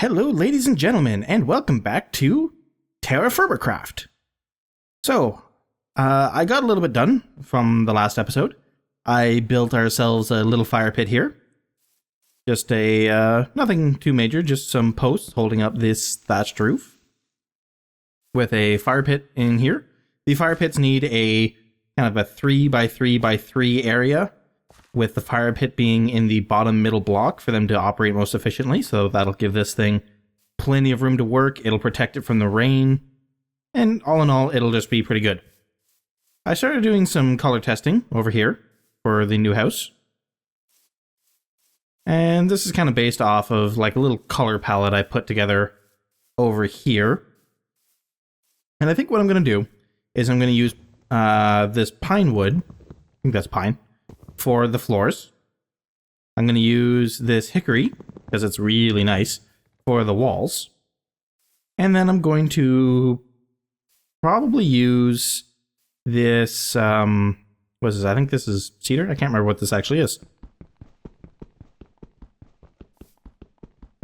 Hello, ladies and gentlemen, and welcome back to TerrafirmaCraft. So, I got a little bit done from the last episode. I built ourselves a little fire pit here. Just nothing too major, just some posts holding up this thatched roof with a fire pit in here. The fire pits need a kind of a 3 by 3 by 3 area, with the fire pit being in the bottom middle block for them to operate most efficiently. So that'll give this thing plenty of room to work. It'll protect it from the rain. And all in all, it'll just be pretty good. I started doing some color testing over here for the new house. And this is kind of based off of like a little color palette I put together over here. And I think what I'm going to do is I'm going to use this pine wood. I think that's pine. For the floors. I'm going to use this hickory, because it's really nice, for the walls. And then I'm going to probably use this, what is this? I think this is cedar? I can't remember what this actually is.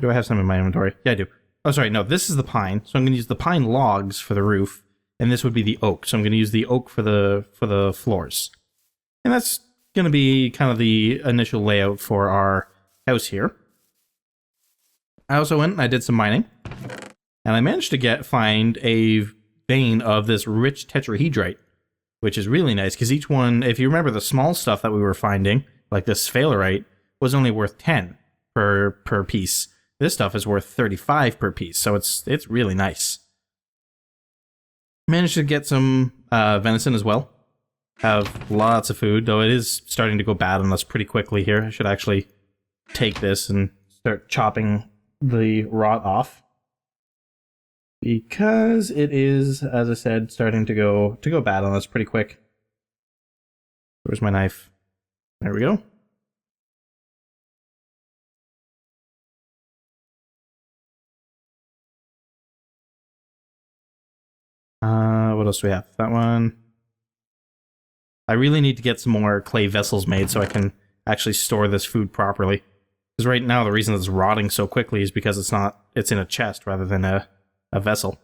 Do I have some in my inventory? Yeah, I do. Oh, sorry, no, this is the pine. So I'm going to use the pine logs for the roof, and this would be the oak. So I'm going to use the oak for the floors. And that's going to be kind of the initial layout for our house here. I also went and I did some mining, and I managed to find a vein of this rich tetrahedrite, which is really nice because each one, if you remember the small stuff that we were finding, like this sphalerite, was only worth 10 per piece. This stuff is worth 35 per piece, so it's really nice. Managed to get some venison as well. Have lots of food, though it is starting to go bad on us pretty quickly here. I should actually take this and start chopping the rot off, because it is, as I said, starting to go bad on us pretty quick. Where's my knife? There we go. What else do we have? That one. I really need to get some more clay vessels made so I can actually store this food properly. Because right now the reason it's rotting so quickly is because it's in a chest rather than a vessel.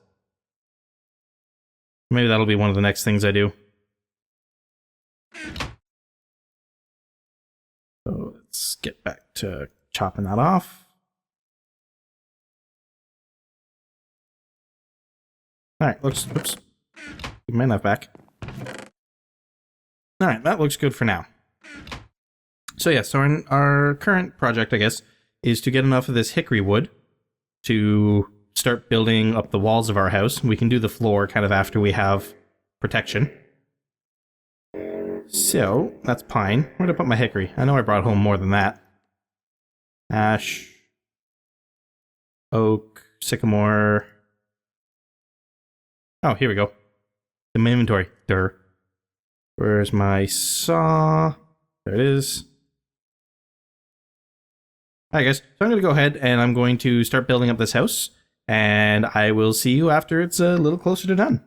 Maybe that'll be one of the next things I do. So let's get back to chopping that off. Alright, oops. Give my knife back. Alright, that looks good for now. So yeah, so our current project, I guess, is to get enough of this hickory wood to start building up the walls of our house. We can do the floor kind of after we have protection. So, that's pine. Where did I put my hickory? I know I brought home more than that. Ash. Oak. Sycamore. Oh, here we go. In my inventory. Durr. Where's my saw? There it is. Alright guys, so I'm going to go ahead and I'm going to start building up this house, and I will see you after it's a little closer to done.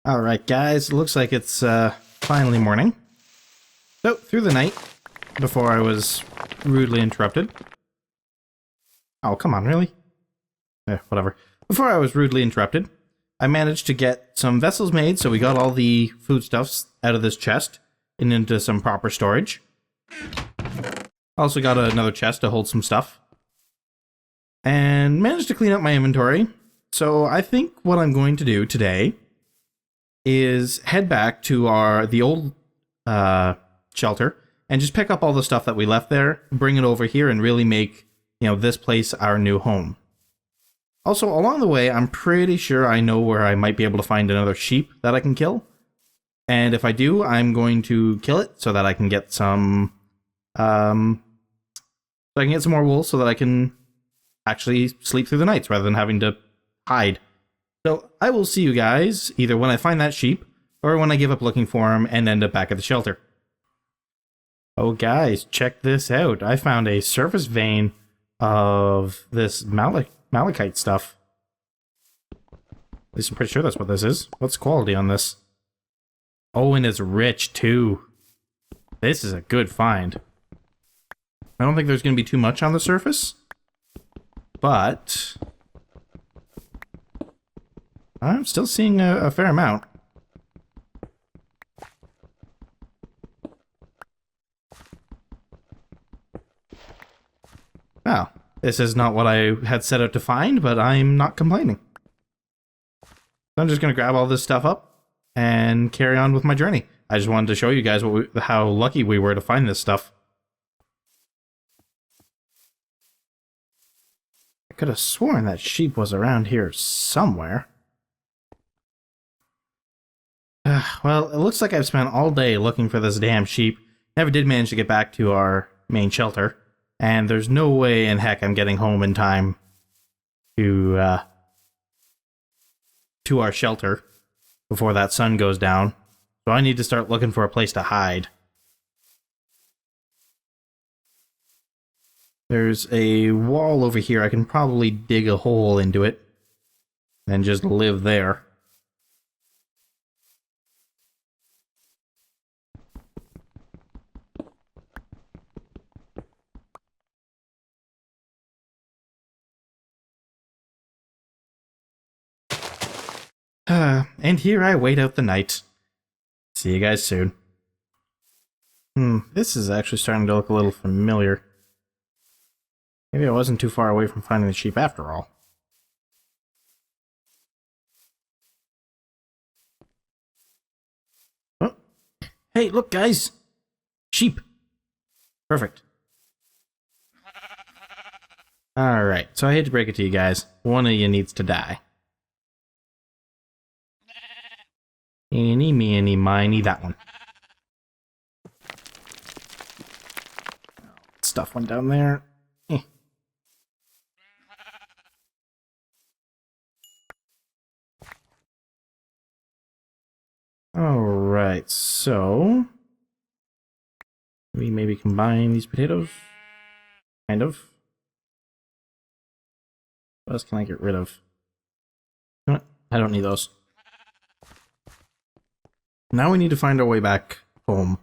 Alright guys, it looks like it's finally morning. So, through the night, before I was rudely interrupted. Oh, come on, really? Whatever. Before I was rudely interrupted, I managed to get some vessels made, so we got all the foodstuffs out of this chest and into some proper storage. Also got another chest to hold some stuff. And managed to clean up my inventory. So I think what I'm going to do today is head back to the old shelter and just pick up all the stuff that we left there, bring it over here, and really make, this place our new home. Also, along the way, I'm pretty sure I know where I might be able to find another sheep that I can kill. And if I do, I'm going to kill it so that I can get some, more wool so that I can actually sleep through the nights rather than having to hide. So I will see you guys either when I find that sheep or when I give up looking for him and end up back at the shelter. Oh guys, check this out. I found a surface vein of this malachite stuff. At least I'm pretty sure that's what this is. What's the quality on this? Oh, and it's rich too. This is a good find. I don't think there's going to be too much on the surface, but I'm still seeing a fair amount. Well, this is not what I had set out to find, but I'm not complaining. So I'm just going to grab all this stuff up and carry on with my journey. I just wanted to show you guys how lucky we were to find this stuff. I could have sworn that sheep was around here somewhere. Well, it looks like I've spent all day looking for this damn sheep. Never did manage to get back to our main shelter. And there's no way in heck I'm getting home in time to our shelter before that sun goes down. So I need to start looking for a place to hide. There's a wall over here. I can probably dig a hole into it and just live there. And here I wait out the night. See you guys soon. This is actually starting to look a little familiar. Maybe I wasn't too far away from finding the sheep after all. Oh. Hey, look guys! Sheep! Perfect. Alright, so I hate to break it to you guys. One of you needs to die. Eeny, meeny, miny, that one. Stuff went down there. Alright, so we maybe combine these potatoes. Kind of. What else can I get rid of? You know what? I don't need those. Now we need to find our way back home.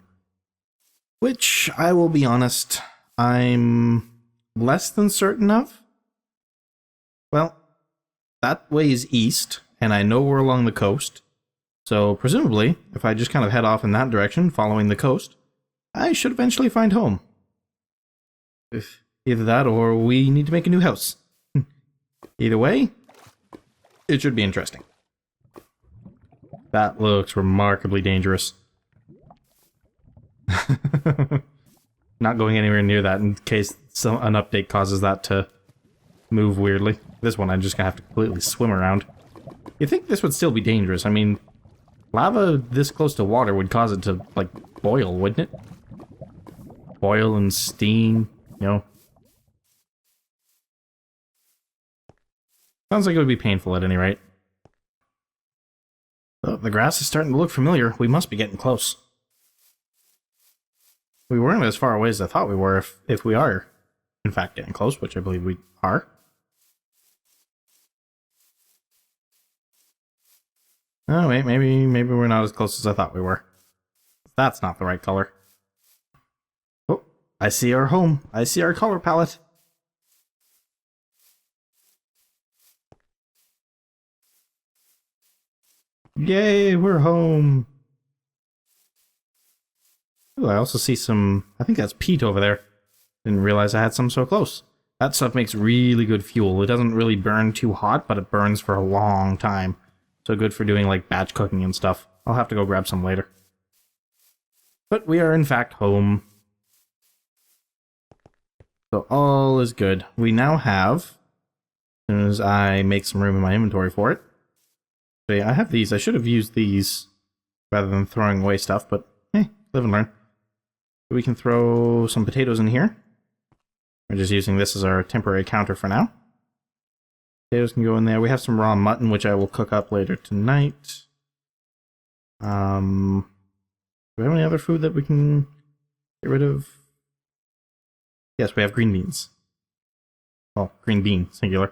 Which, I will be honest, I'm less than certain of. Well, that way is east, and I know we're along the coast. So, presumably, if I just kind of head off in that direction, following the coast, I should eventually find home. Either that, or we need to make a new house. Either way, it should be interesting. That looks remarkably dangerous. Not going anywhere near that in case an update causes that to move weirdly. This one I'm just gonna have to completely swim around. You'd think this would still be dangerous. I mean, lava this close to water would cause it to, like, boil, wouldn't it? Boil and steam, you know. Sounds like it would be painful at any rate. Oh, the grass is starting to look familiar. We must be getting close. We weren't as far away as I thought we were, if we are, in fact, getting close, which I believe we are. Oh, wait, maybe we're not as close as I thought we were. That's not the right color. Oh, I see our home. I see our color palette. Yay, we're home. Ooh, I also see some, I think that's peat over there. Didn't realize I had some so close. That stuff makes really good fuel. It doesn't really burn too hot, but it burns for a long time. So good for doing like batch cooking and stuff. I'll have to go grab some later. But we are in fact home. So all is good. We now have, as soon as I make some room in my inventory for it. So yeah, I have these. I should have used these rather than throwing away stuff, but live and learn. We can throw some potatoes in here. We're just using this as our temporary counter for now. Potatoes can go in there. We have some raw mutton, which I will cook up later tonight. Do we have any other food that we can get rid of? Yes, we have green beans. Oh, green bean, singular.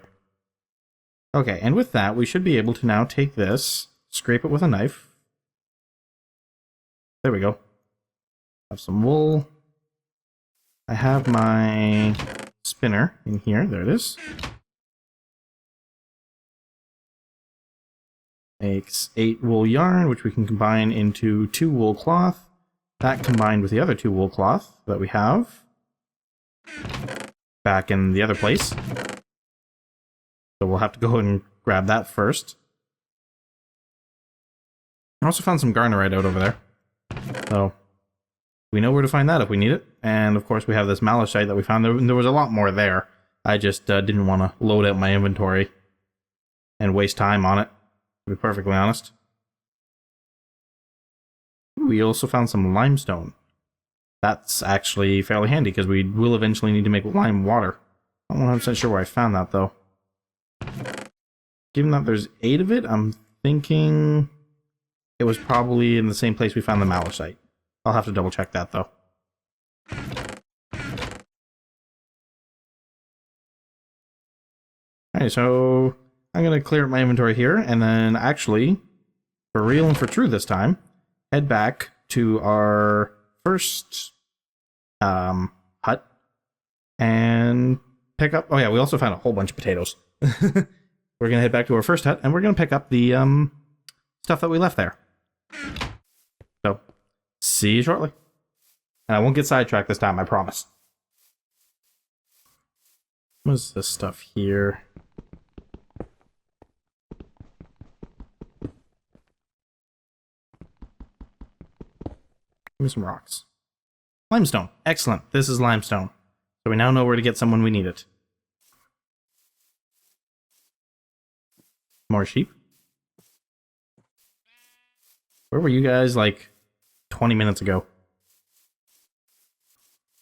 Okay, and with that, we should be able to now take this, scrape it with a knife. There we go. Have some wool. I have my spinner in here. There it is. Makes 8 wool yarn, which we can combine into 2 wool cloth. That combined with the other 2 wool cloth that we have back in the other place. So we'll have to go and grab that first. I also found some garnerite out over there. So we know where to find that if we need it. And of course we have this malachite that we found. There was a lot more there. I just didn't want to load out my inventory and waste time on it, to be perfectly honest. We also found some limestone. That's actually fairly handy because we will eventually need to make lime water. I'm not 100% sure where I found that though. Given that there's 8 of it, I'm thinking it was probably in the same place we found the malachite. I'll have to double check that though. Alright, so I'm going to clear up my inventory here, and then actually, for real and for true this time, head back to our first hut and pick up... Oh yeah, we also found a whole bunch of potatoes. We're going to head back to our first hut, and we're going to pick up the stuff that we left there. So, see you shortly. And I won't get sidetracked this time, I promise. What is this stuff here? Give me some rocks. Limestone. Excellent. This is limestone. So we now know where to get some when we need it. More sheep. Where were you guys like 20 minutes ago?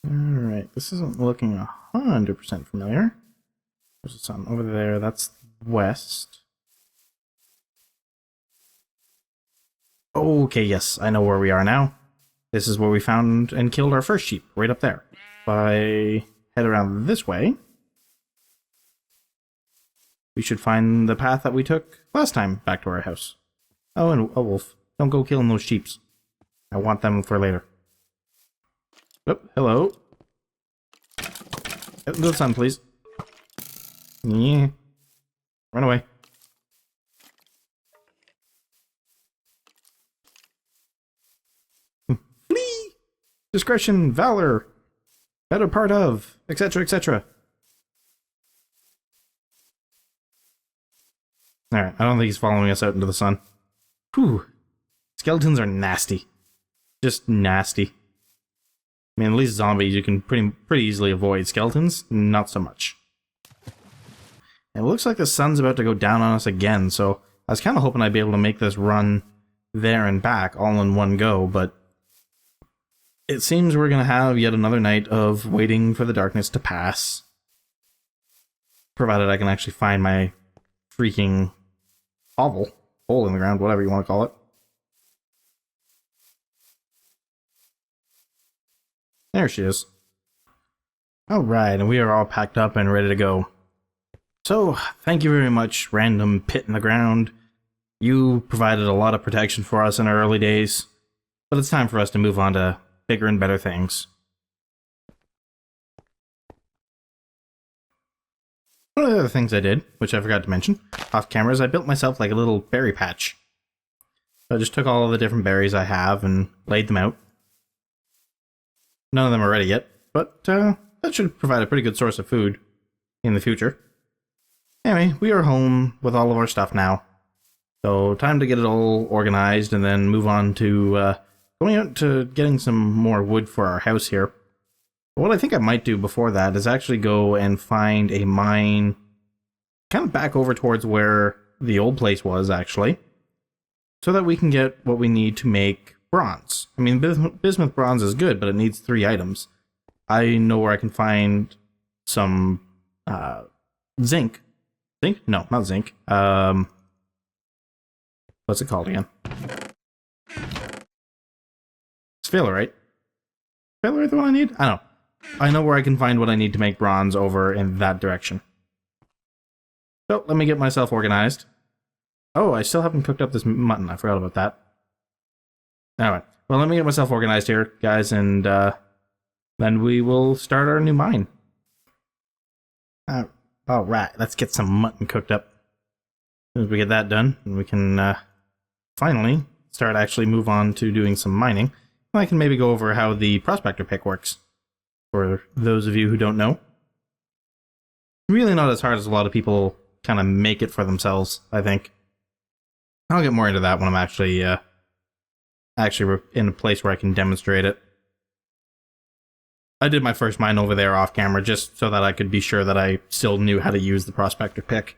Alright, this isn't looking 100% familiar. There's the sun over there. That's west. Okay, yes, I know where we are now. This is where we found and killed our first sheep, right up there. If I head around this way, we should find the path that we took last time back to our house. Oh, and a wolf. Don't go killing those sheeps. I want them for later. Oh, hello. Go to the sun, please. Yeah. Run away. Flee! Discretion, valor, better part of, etc., etc. Alright, I don't think he's following us out into the sun. Whew. Skeletons are nasty. Just nasty. I mean, at least zombies you can pretty easily avoid. Skeletons, not so much. It looks like the sun's about to go down on us again, so I was kind of hoping I'd be able to make this run there and back all in one go, but it seems we're going to have yet another night of waiting for the darkness to pass. Provided I can actually find my freaking hovel, hole in the ground, whatever you want to call it. There she is. Alright, and we are all packed up and ready to go. So, thank you very much, random pit in the ground. You provided a lot of protection for us in our early days, but it's time for us to move on to bigger and better things. One of the other things I did, which I forgot to mention, off camera, is I built myself like a little berry patch. So I just took all of the different berries I have and laid them out. None of them are ready yet, but that should provide a pretty good source of food in the future. Anyway, we are home with all of our stuff now. So time to get it all organized and then move on to going out to getting some more wood for our house here. What I think I might do before that is actually go and find a mine kind of back over towards where the old place was, actually, so that we can get what we need to make bronze. I mean, bismuth bronze is good, but it needs 3 items. I know where I can find some zinc. Zinc? No, not zinc. What's it called again? It's Failurite. Failurite the one I need? I don't know. I know where I can find what I need to make bronze over in that direction. So, let me get myself organized. Oh, I still haven't cooked up this mutton. I forgot about that. Alright. Well, let me get myself organized here, guys, and then we will start our new mine. Alright, let's get some mutton cooked up. As soon as we get that done, we can finally start actually move on to doing some mining. I can maybe go over how the prospector pick works, for those of you who don't know. Really not as hard as a lot of people kind of make it for themselves, I think. I'll get more into that when I'm actually in a place where I can demonstrate it. I did my first mine over there off camera just so that I could be sure that I still knew how to use the prospector pick.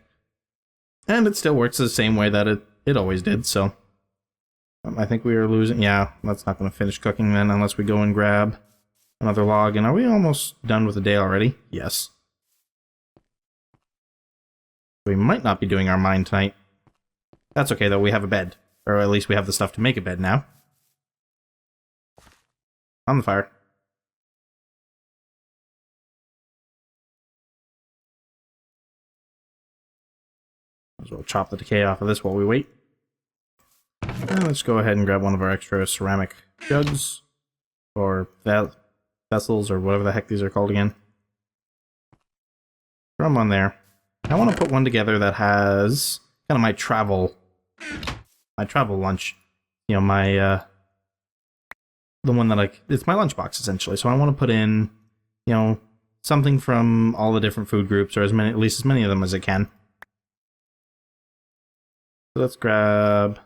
And it still works the same way that it always did, so... I think we are losing... Yeah, that's not going to finish cooking then unless we go and grab another log. And are we almost done with the day already? Yes. We might not be doing our mine tonight. That's okay, though. We have a bed. Or at least we have the stuff to make a bed now. On the fire. Might as well chop the decay off of this while we wait. And let's go ahead and grab one of our extra ceramic jugs. Or vessels, or whatever the heck these are called again. Throw them on there. I want to put one together that has kind of my travel lunch. You know, the one that it's my lunchbox essentially. So I want to put in, you know, something from all the different food groups, or at least as many of them as I can. So let's grab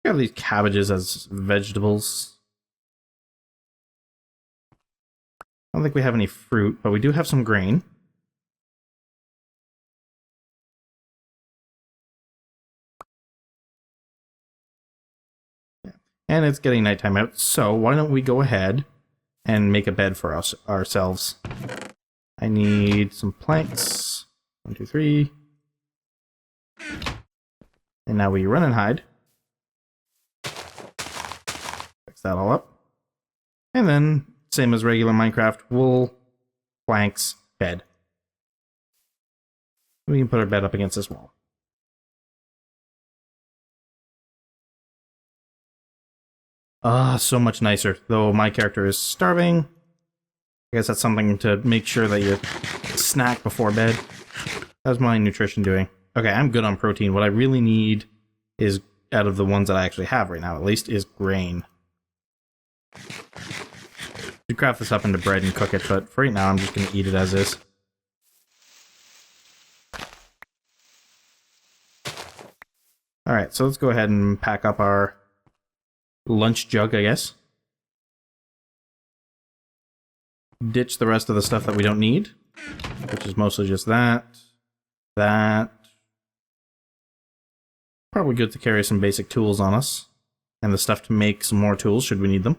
these cabbages as vegetables. I don't think we have any fruit, but we do have some grain. And it's getting nighttime out, so why don't we go ahead and make a bed for ourselves. I need some planks. 1, 2, 3. And now we run and hide. Fix that all up. And then, same as regular Minecraft, wool, planks, bed. We can put our bed up against this wall. So much nicer. Though my character is starving. I guess that's something to make sure that you snack before bed. How's my nutrition doing? Okay, I'm good on protein. What I really need is, out of the ones that I actually have right now at least, is grain. You craft this up into bread and cook it, but for right now I'm just going to eat it as is. Alright, so let's go ahead and pack up our lunch jug, I guess. Ditch the rest of the stuff that we don't need, which is mostly just that. Probably good to carry some basic tools on us. And the stuff to make some more tools, should we need them.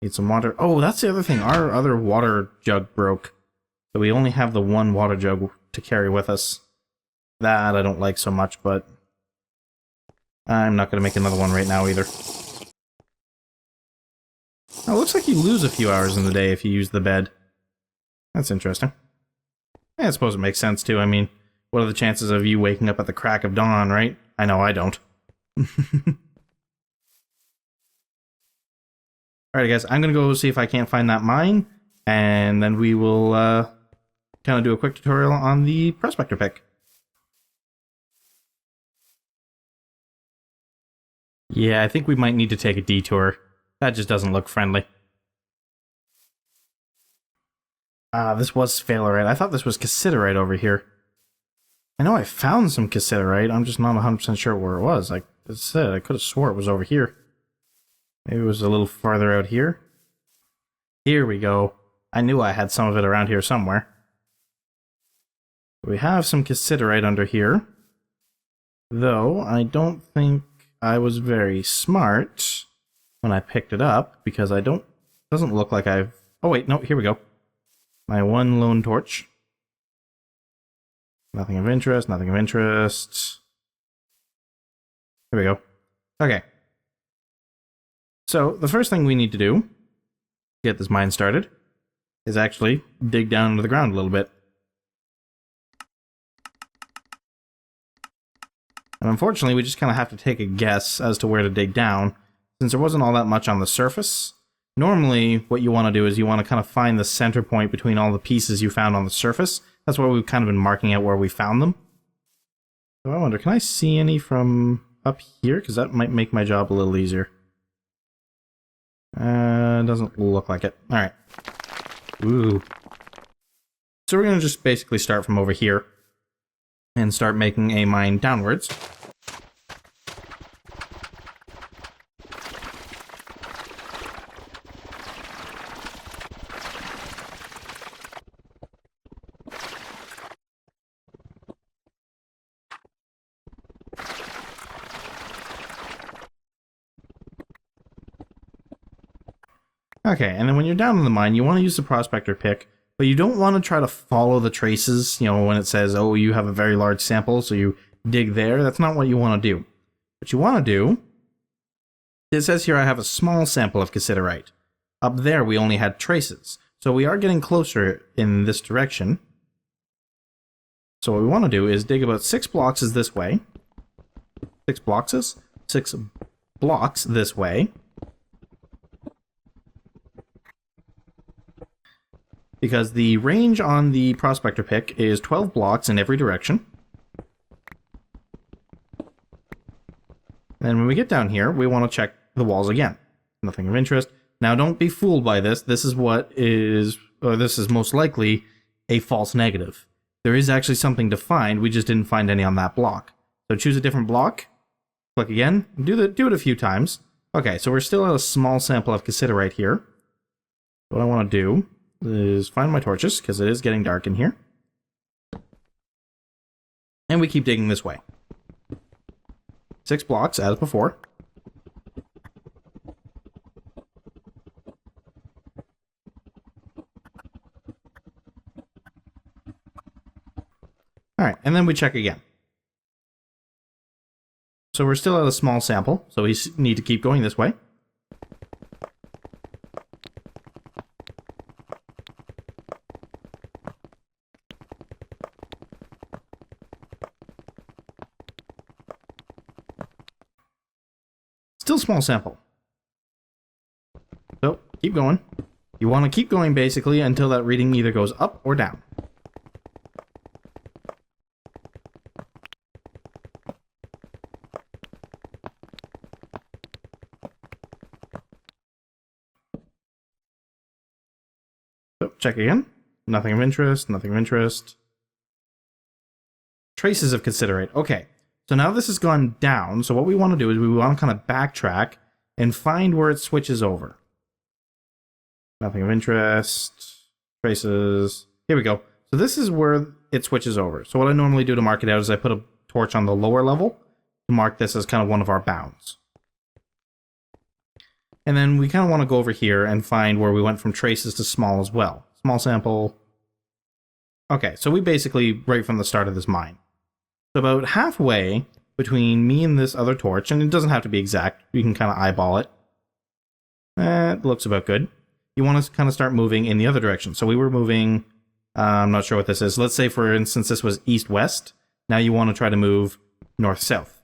Need some water. Oh, that's the other thing. Our other water jug broke. So we only have the one water jug to carry with us. That I don't like so much, but I'm not going to make another one right now either. Oh, it looks like you lose a few hours in the day if you use the bed. That's interesting. Yeah, I suppose it makes sense too. I mean, what are the chances of you waking up at the crack of dawn, right? I know I don't. Alright guys, I'm gonna go see if I can't find that mine, and then we will kind of do a quick tutorial on the prospector pick. Yeah, I think we might need to take a detour. That just doesn't look friendly. This was Failurite. I thought this was Cassiterite over here. I know I found some Cassiterite, I'm just not 100% sure where it was. Like I said, I could have swore it was over here. Maybe it was a little farther out here. Here we go. I knew I had some of it around here somewhere. We have some cassiterite under here. Though, I don't think I was very smart when I picked it up, because doesn't look like I've... Oh wait, no, here we go. My one lone torch. Nothing of interest, nothing of interest. Here we go. Okay. So, the first thing we need to do, to get this mine started, is actually dig down into the ground a little bit. And unfortunately, we just kind of have to take a guess as to where to dig down, since there wasn't all that much on the surface. Normally, what you want to do is you want to kind of find the center point between all the pieces you found on the surface. That's why we've kind of been marking out where we found them. So I wonder, can I see any from up here? Because that might make my job a little easier. Doesn't look like it. Alright. Ooh. So we're going to just basically start from over here and start making a mine downwards. Okay, and then when you're down in the mine, you want to use the prospector pick, but you don't want to try to follow the traces, you know, when it says, oh, you have a very large sample, so you dig there. That's not what you want to do. What you want to do, it says here I have a small sample of cassiterite. Up there we only had traces, so we are getting closer in this direction. So what we want to do is dig about 6 blocks this way. 6 blocks? 6 blocks this way. Because the range on the prospector pick is 12 blocks in every direction. And when we get down here, we want to check the walls again. Nothing of interest. Now don't be fooled by this. This is this is most likely a false negative. There is actually something to find, we just didn't find any on that block. So choose a different block, click again, do it a few times. Okay, so we're still at a small sample of cassiterite here. What I want to do is find my torches, because it is getting dark in here. And we keep digging this way. 6 blocks, as before. Alright, and then we check again. So we're still at a small sample, so we need to keep going this way. Still small sample. So, keep going. You want to keep going basically until that reading either goes up or down. So, check again. Nothing of interest, nothing of interest. Traces of cassiterite. Okay. So now this has gone down, so what we want to do is we want to kind of backtrack and find where it switches over. Nothing of interest. Traces. Here we go. So this is where it switches over. So what I normally do to mark it out is I put a torch on the lower level to mark this as kind of one of our bounds. And then we kind of want to go over here and find where we went from traces to small as well. Small sample. Okay, so we basically, right from the start of this mine. So about halfway between me and this other torch, and it doesn't have to be exact, you can kind of eyeball it. That looks about good. You want to kind of start moving in the other direction. So we were moving, I'm not sure what this is. Let's say, for instance, this was east-west. Now you want to try to move north-south.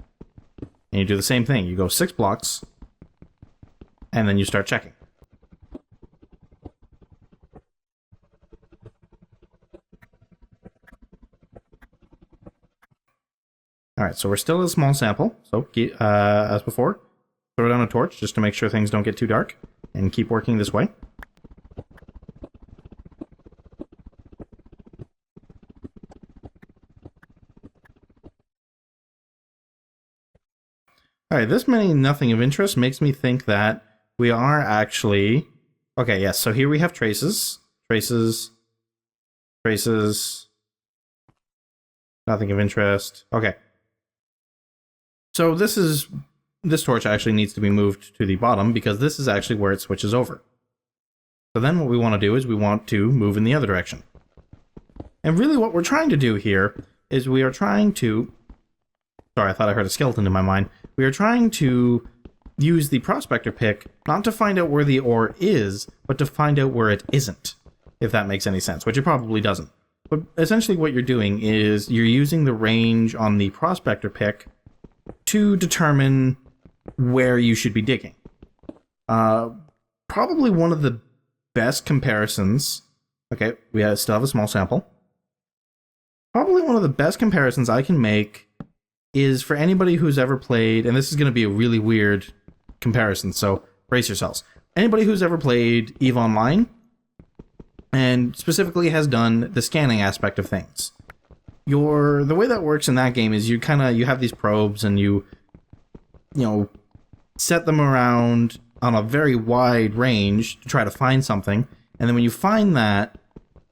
And you do the same thing. You go 6 blocks, and then you start checking. Alright, so we're still at a small sample, so as before, throw down a torch just to make sure things don't get too dark, and keep working this way. Alright, this many nothing of interest makes me think that we are actually... Okay, yes, so here we have traces. Traces. Traces. Nothing of interest. Okay. So this torch actually needs to be moved to the bottom because this is actually where it switches over. So then what we want to do is we want to move in the other direction. And really what we're trying to do here is we are trying to... Sorry, I thought I heard a skeleton in my mind. We are trying to use the prospector pick not to find out where the ore is, but to find out where it isn't, if that makes any sense, which it probably doesn't. But essentially what you're doing is you're using the range on the prospector pick to determine where you should be digging. Probably one of the best comparisons... Okay, we still have a small sample. Probably one of the best comparisons I can make is for anybody who's ever played, and this is going to be a really weird comparison, so brace yourselves. Anybody who's ever played EVE Online, and specifically has done the scanning aspect of things. The way that works in that game is you have these probes and you set them around on a very wide range to try to find something, and then when you find that,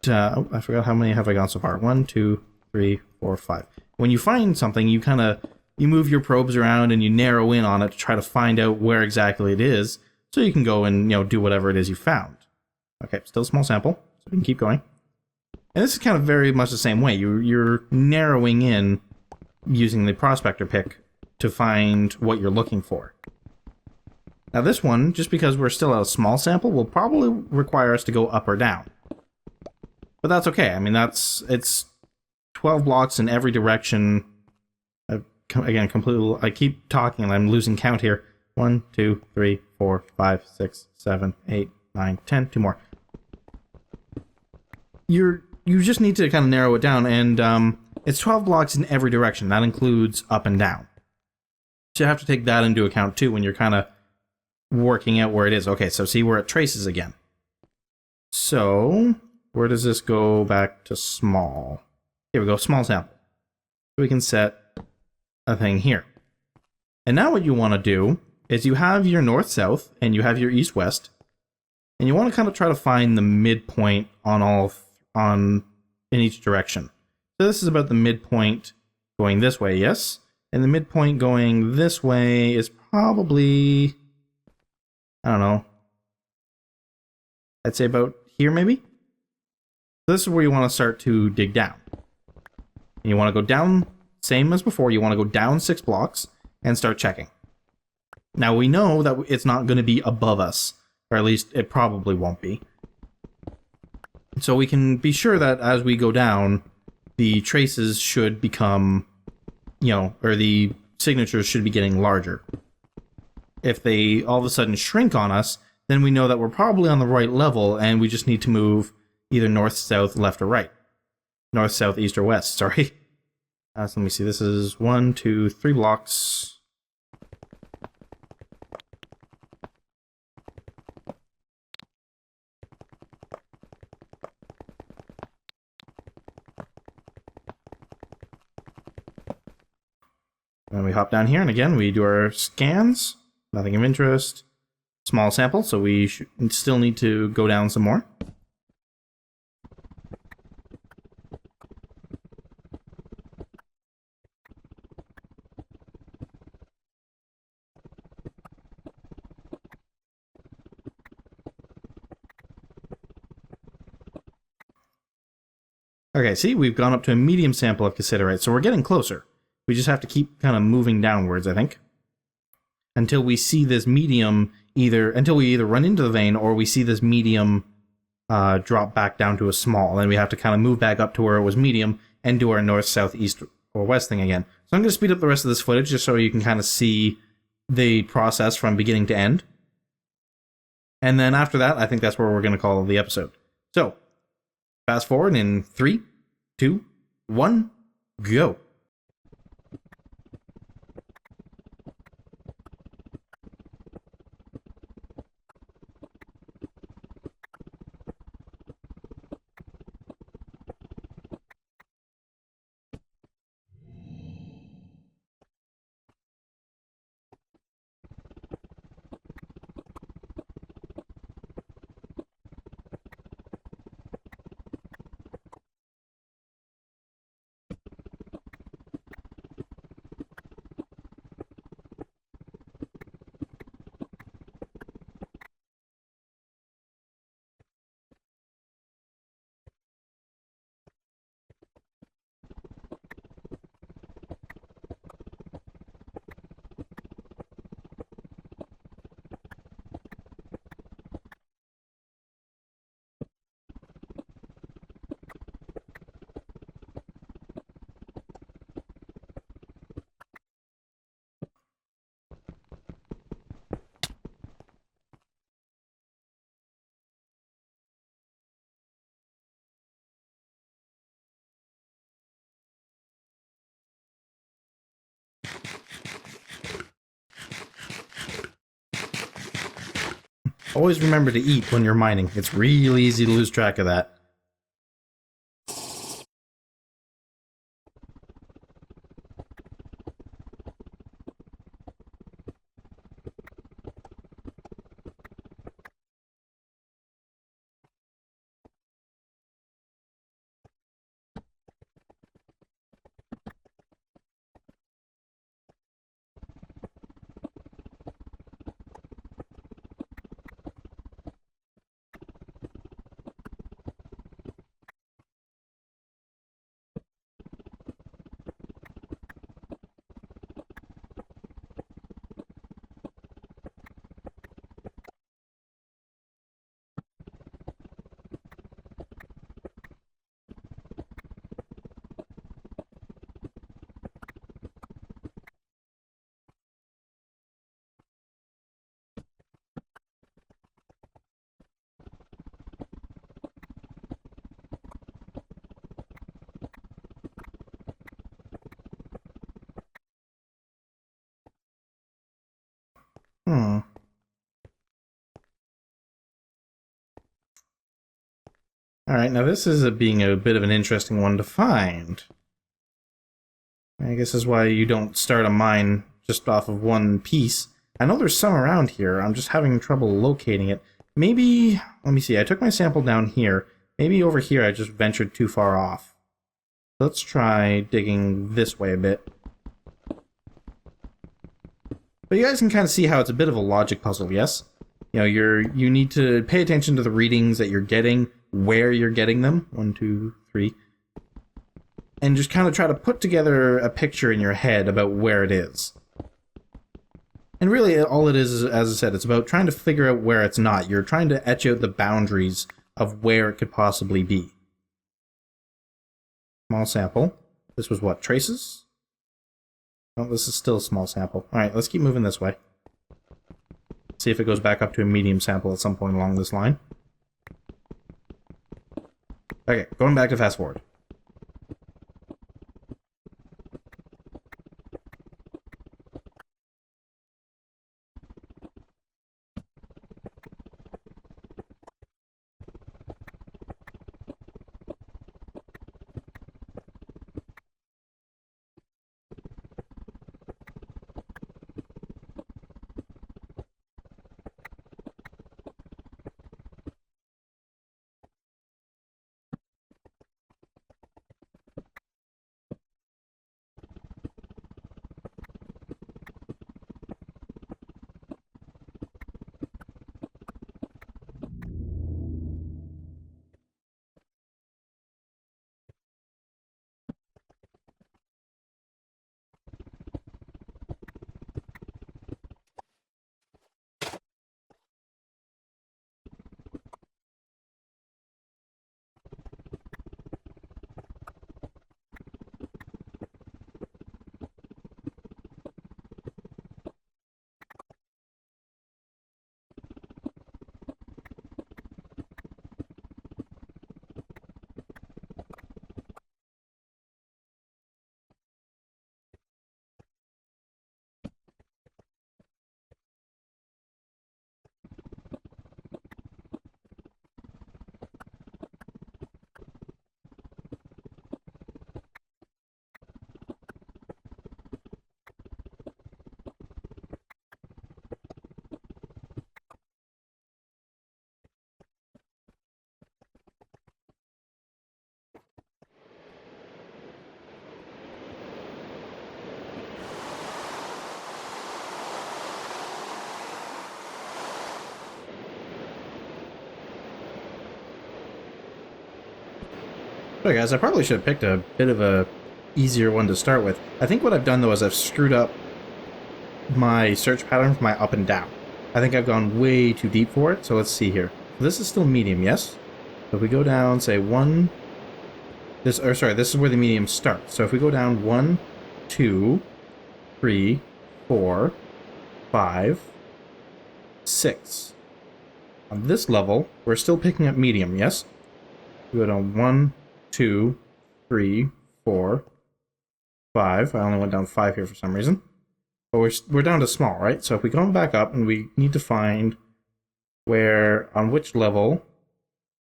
I forgot how many have I gone so far. 1, 2, 3, 4, 5. When you find something, you move your probes around and you narrow in on it to try to find out where exactly it is, so you can go and do whatever it is you found. Okay, still a small sample, so we can keep going. And this is kind of very much the same way. You're narrowing in using the prospector pick to find what you're looking for. Now this one, just because we're still at a small sample, will probably require us to go up or down. But that's okay. I mean, it's 12 blocks in every direction. Again, completely. I keep talking and I'm losing count here. 1, 2, 3, 4, 5, 6, 7, 8, 9, 10. 2 more. You just need to kind of narrow it down, and it's 12 blocks in every direction. That includes up and down. So you have to take that into account too when you're kind of working out where it is. Okay, so see where it traces again. So where does this go back to small? Here we go, small sample. So we can set a thing here. And now what you want to do is you have your north-south and you have your east-west, and you want to kind of try to find the midpoint in each direction. So this is about the midpoint going this way, yes? And the midpoint going this way is probably, I don't know, I'd say about here maybe? This is where you want to start to dig down. And you want to go down, same as before, you want to go down 6 blocks and start checking. Now we know that it's not going to be above us, or at least it probably won't be. So we can be sure that as we go down, the traces should become, or the signatures should be getting larger. If they all of a sudden shrink on us, then we know that we're probably on the right level and we just need to move either north, south, left, or right. North, south, east, or west, sorry. So let me see, this is 1, 2, 3 blocks. And we hop down here, and again, we do our scans. Nothing of interest. Small sample, so we still need to go down some more. Okay, see, we've gone up to a medium sample of cassiterite, so we're getting closer. We just have to keep kind of moving downwards, I think, until we see this medium until we either run into the vein or we see this medium drop back down to a small. Then we have to kind of move back up to where it was medium and do our north, south, east, or west thing again. So I'm going to speed up the rest of this footage just so you can kind of see the process from beginning to end. And then after that, I think that's where we're going to call the episode. So, fast forward in 3, 2, 1, go. Always remember to eat when you're mining. It's real easy to lose track of that. Alright, now this is being a bit of an interesting one to find. I guess is why you don't start a mine just off of one piece. I know there's some around here, I'm just having trouble locating it. Maybe, let me see, I took my sample down here. Maybe over here I just ventured too far off. Let's try digging this way a bit. But you guys can kind of see how it's a bit of a logic puzzle, yes? You know, you need to pay attention to the readings that you're getting, where you're getting them. 1, 2, 3. And just kind of try to put together a picture in your head about where it is. And really, all it is, as I said, it's about trying to figure out where it's not. You're trying to etch out the boundaries of where it could possibly be. Small sample. This was what, traces? Oh, this is still a small sample. Alright, let's keep moving this way. See if it goes back up to a medium sample at some point along this line. Okay, going back to fast forward. Okay, guys, I probably should have picked a bit of a easier one to start with. I think what I've done, though, is I've screwed up my search pattern for my up and down. I think I've gone way too deep for it, so let's see here. This is still medium, yes? So if we go down, say 1... this is where the medium starts. So if we go down 1, 2, 3, 4, 5, 6. On this level, we're still picking up medium, yes? We go down 1, 2, 3, 4, 5. I only went down 5 here for some reason. But we're down to small, right? So if we go back up and we need to find where on which level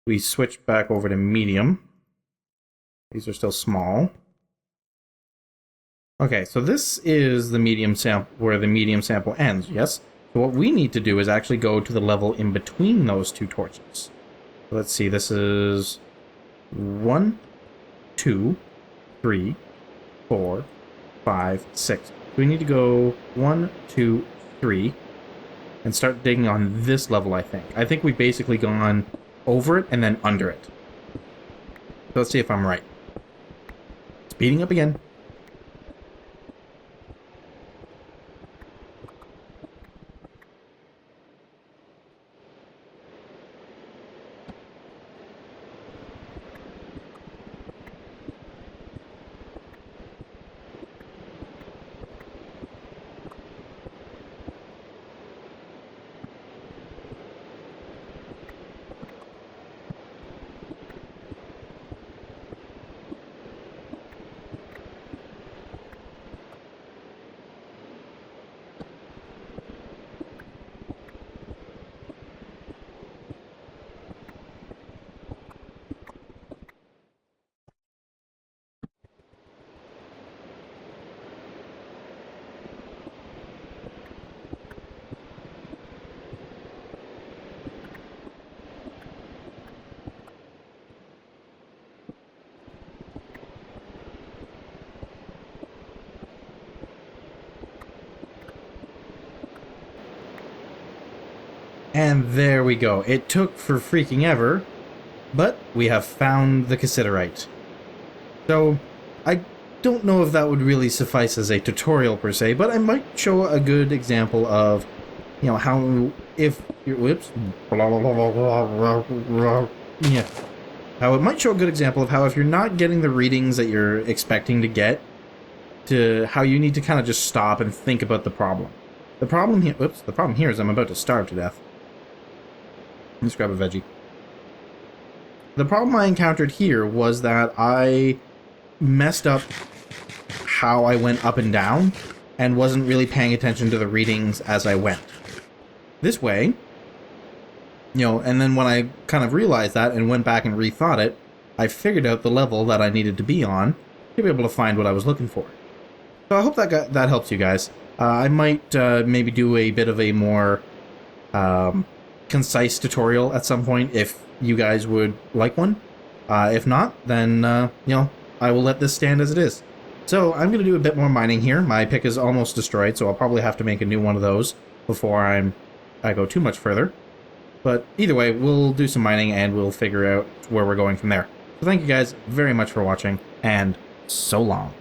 we switch back over to medium. These are still small. Okay, so this is the medium sample, where the medium sample ends, yes? So what we need to do is actually go to the level in between those two torches. So let's see, this is 1, 2, 3, 4, 5, 6. So we need to go 1, 2, 3, and start digging on this level, I think. I think we've basically gone over it and then under it. So let's see if I'm right. Speeding up again. And there we go. It took for freaking ever, but we have found the cassiterite. So, I don't know if that would really suffice as a tutorial per se, but I might show a good example of, you know, how if you're, whoops, yeah, how it might show a good example of how if you're not getting the readings that you're expecting to get, to how you need to kind of just stop and think about the problem. The problem here, whoops, the problem here is I'm about to starve to death. Let's grab a veggie. The problem I encountered here was that I messed up how I went up and down and wasn't really paying attention to the readings as I went. This way, you know, and then when I kind of realized that and went back and rethought it, I figured out the level that I needed to be on to be able to find what I was looking for. So I hope that helps you guys. I might maybe do a bit of a more concise tutorial at some point if you guys would like one. If not, then, you know, I will let this stand as it is. So I'm going to do a bit more mining here. My pick is almost destroyed, so I'll probably have to make a new one of those before I go too much further. But either way, we'll do some mining and we'll figure out where we're going from there. So thank you guys very much for watching, and so long.